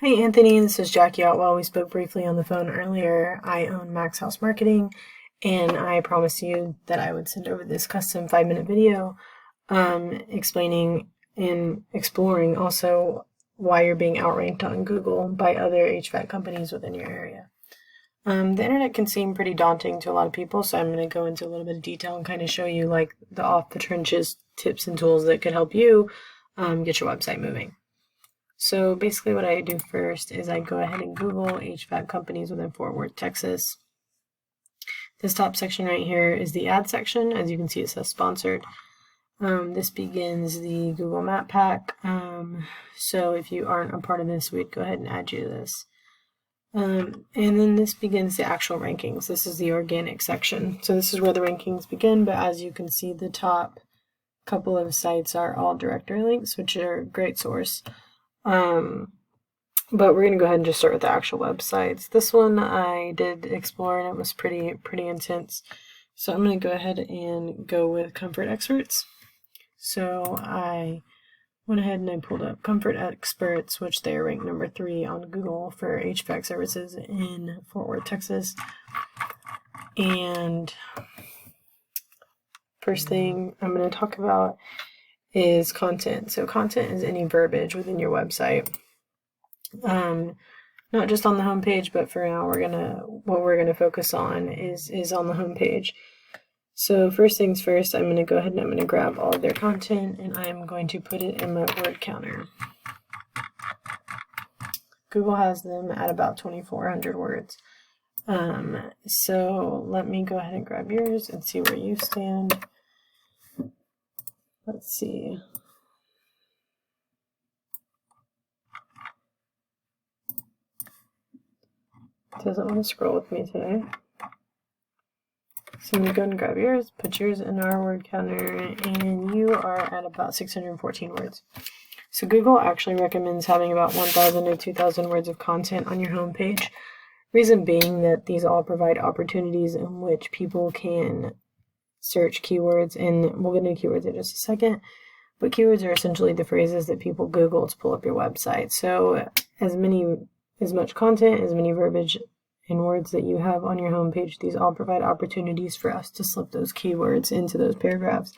Hi Anthony, this is Jackie Otwell. We spoke briefly on the phone earlier. I own Maxhouse Marketing, and I promised you that I would send over this custom 5-minute video explaining and exploring also why you're being outranked on Google by other HVAC companies within your area. The internet can seem pretty daunting to a lot of people, so I'm going to go into a little bit of detail and kind of show you like the off the trenches tips and tools that could help you get your website moving. So basically what I do first is I go ahead and Google HVAC companies within Fort Worth, Texas. This top section right here is the ad section. As you can see, it says sponsored. This begins the Google Map Pack. So if you aren't a part of this, we'd go ahead and add you to this. And then this begins the actual rankings. This is the organic section. So this is where the rankings begin, but as you can see, the top couple of sites are all directory links, which are a great source. But we're going to go ahead and just start with the actual websites. This one I did explore and it was pretty intense. So I'm going to go ahead and go with Comfort Experts. So I went ahead and I pulled up Comfort Experts, which they are ranked number 3 on Google for HVAC services in Fort Worth, Texas. And first thing I'm going to talk about is content. So content is any verbiage within your website. Not just on the homepage, but for now what we're gonna focus on is on the homepage. So first things first, I'm gonna go ahead and I'm gonna grab all of their content and I'm going to put it in my word counter. Google has them at about 2,400 words. So let me go ahead and grab yours and see where you stand. Let's see. Doesn't want to scroll with me today. So I'm going to go and grab yours, put yours in our word counter, and you are at about 614 words. So Google actually recommends having about 1,000 to 2,000 words of content on your homepage. Reason being that these all provide opportunities in which people can search keywords, and we'll get into keywords in just a second. But keywords are essentially the phrases that people Google to pull up your website. So as much content, as many verbiage and words that you have on your homepage, these all provide opportunities for us to slip those keywords into those paragraphs,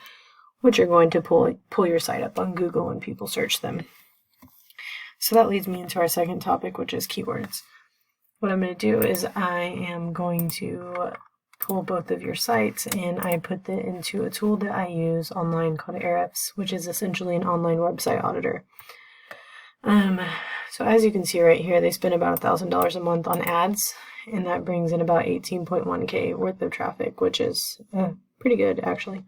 which are going to pull your site up on Google when people search them. So that leads me into our second topic, which is keywords. What I'm going to do is I am going to pull both of your sites and I put that into a tool that I use online called Ahrefs, which is essentially an online website auditor. So as you can see right here, they spend about $1,000 a month on ads, and that brings in about 18.1K worth of traffic, which is pretty good actually.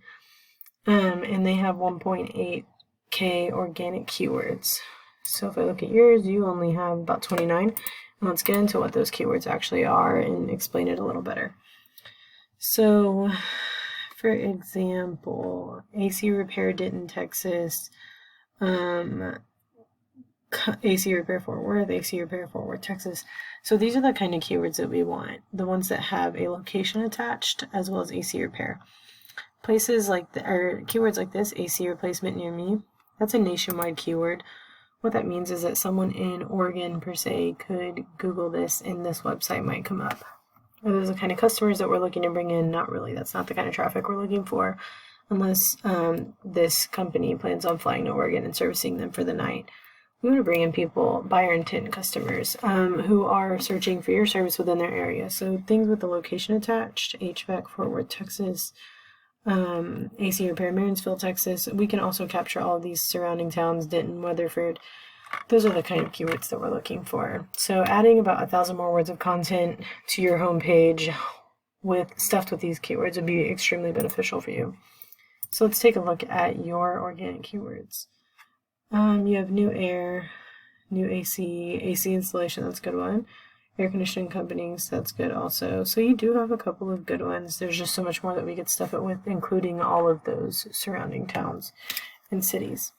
And they have 1.8K organic keywords. So if I look at yours, you only have about 29. And let's get into what those keywords actually are and explain it a little better. So, for example, AC repair Denton, Texas, AC repair Fort Worth, AC repair Fort Worth, Texas. So these are the kind of keywords that we want, the ones that have a location attached as well as AC repair. Places like or keywords like this, AC replacement near me, that's a nationwide keyword. What that means is that someone in Oregon per se could Google this and this website might come up. Are those the kind of customers that we're looking to bring in? Not really. That's not the kind of traffic we're looking for unless this company plans on flying to Oregon and servicing them for the night. We want to bring in people, buyer intent customers, who are searching for your service within their area. So things with the location attached, HVAC, Fort Worth, Texas, AC repair, Marysville, Texas. We can also capture all of these surrounding towns, Denton, Weatherford. Those are the kind of keywords that we're looking for. So adding about 1,000 more words of content to your homepage stuffed with these keywords would be extremely beneficial for you. So let's take a look at your organic keywords. You have new air, new AC, AC installation, that's a good one. Air conditioning companies, that's good also. So you do have a couple of good ones. There's just so much more that we could stuff it with, including all of those surrounding towns and cities.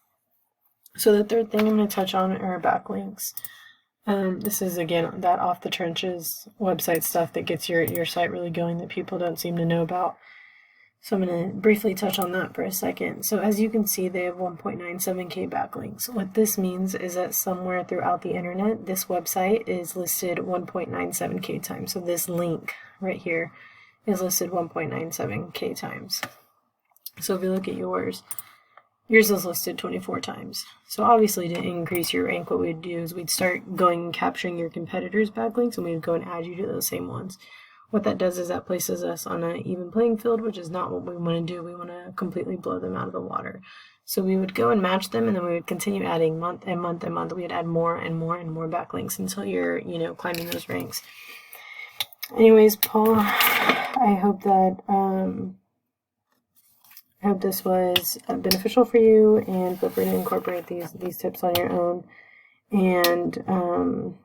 So the third thing I'm going to touch on are backlinks. This is, again, that off the trenches website stuff that gets your site really going that people don't seem to know about. So I'm going to briefly touch on that for a second. So as you can see, they have 1.97K backlinks. What this means is that somewhere throughout the internet, this website is listed 1.97K times. So this link right here is listed 1.97K times. So if you look at yours is listed 24 times. So obviously to increase your rank, what we'd do is we'd start going and capturing your competitors' backlinks, and we'd go and add you to those same ones. What that does is that places us on an even playing field, which is not what we want to do. We want to completely blow them out of the water. So we would go and match them, and then we would continue adding month and month and month. We'd add more and more and more backlinks until you're, climbing those ranks. Anyways, Paul, I hope that this was beneficial for you, and feel free to incorporate these tips on your own. And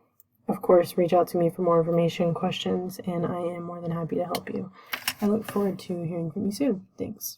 of course, reach out to me for more information, questions, and I am more than happy to help you. I look forward to hearing from you soon. Thanks.